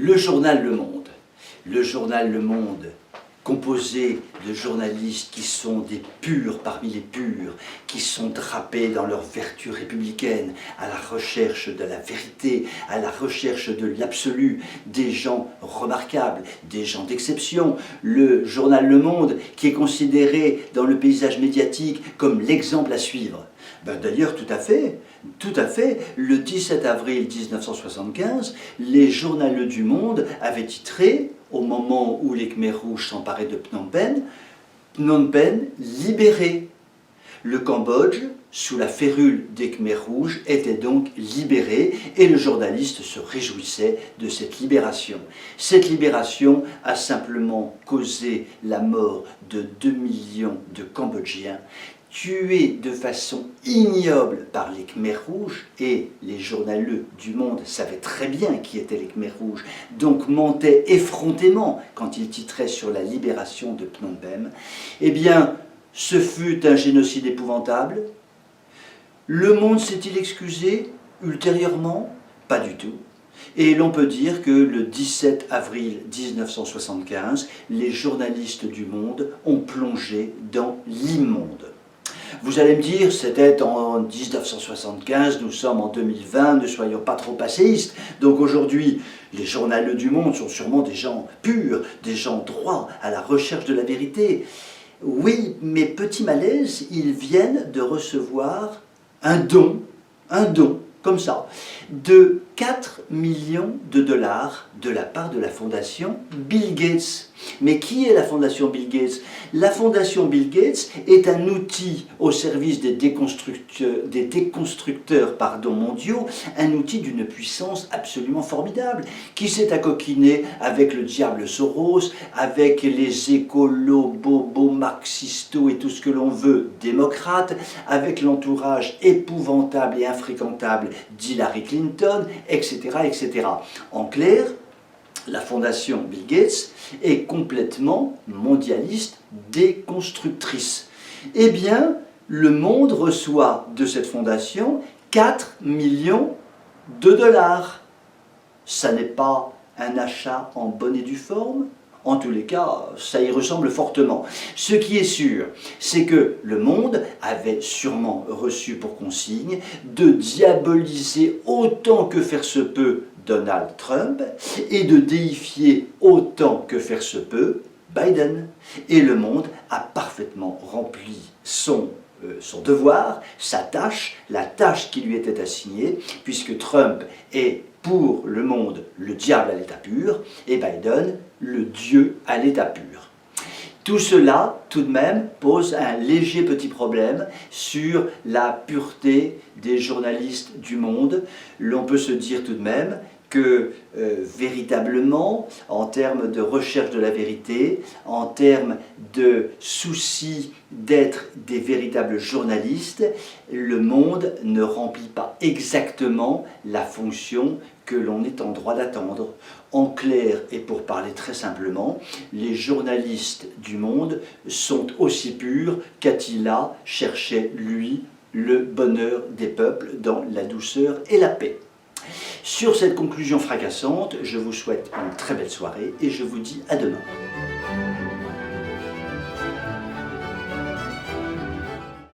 Le journal Le Monde. Le journal Le Monde, composé de journalistes qui sont des purs parmi les purs, qui sont drapés dans leur vertu républicaine, à la recherche de la vérité, à la recherche de l'absolu, des gens remarquables, des gens d'exception. Le journal Le Monde, qui est considéré dans le paysage médiatique comme l'exemple à suivre. D'ailleurs, tout à fait, le 17 avril 1975, les journaux du Monde avaient titré, au moment où les Khmers rouges s'emparaient de Phnom Penh, Phnom Penh libéré. Le Cambodge, sous la férule des Khmers rouges, était donc libéré et le journaliste se réjouissait de cette libération. Cette libération a simplement causé la mort de 2 millions de Cambodgiens, tués de façon ignoble par les Khmers rouges, et les journaleux du Monde savaient très bien qui étaient les Khmers rouges, donc mentaient effrontément quand ils titraient sur la libération de Phnom Penh. Eh bien, ce fut un génocide épouvantable. Le Monde s'est-il excusé ultérieurement? Pas du tout. Et l'on peut dire que le 17 avril 1975, les journalistes du Monde ont plongé dans l'immonde. Vous allez me dire, c'était en 1975, nous sommes en 2020, ne soyons pas trop passéistes. Donc aujourd'hui, les journaleux du Monde sont sûrement des gens purs, des gens droits, à la recherche de la vérité. Oui, mais petit malaise, ils viennent de recevoir un don, comme ça, de 4 millions de dollars de la part de la fondation Bill Gates. Mais qui est la fondation Bill Gates? La fondation Bill Gates est un outil au service des déconstructeurs mondiaux, un outil d'une puissance absolument formidable, qui s'est accoquiné avec le diable Soros, avec les écolos, bobos, marxistos et tout ce que l'on veut, démocrates, avec l'entourage épouvantable et infréquentable d'Hillary Clinton, etc., etc. En clair, la fondation Bill Gates est complètement mondialiste, déconstructrice. Eh bien, le Monde reçoit de cette fondation 4 millions de dollars. Ça n'est pas un achat en bonne et due forme? En tous les cas, ça y ressemble fortement. Ce qui est sûr, c'est que le Monde avait sûrement reçu pour consigne de diaboliser autant que faire se peut Donald Trump et de déifier autant que faire se peut Biden. Et le Monde a parfaitement rempli son devoir, sa tâche, la tâche qui lui était assignée, puisque Trump est pour le Monde le diable à l'état pur et Biden le Dieu à l'état pur. Tout cela, tout de même, pose un léger petit problème sur la pureté des journalistes du Monde. L'on peut se dire tout de même que véritablement, en termes de recherche de la vérité, en termes de souci d'être des véritables journalistes, le Monde ne remplit pas exactement la fonction que l'on est en droit d'attendre. En clair, et pour parler très simplement, les journalistes du Monde sont aussi purs qu'Attila cherchait, lui, le bonheur des peuples dans la douceur et la paix. Sur cette conclusion fracassante, je vous souhaite une très belle soirée et je vous dis à demain.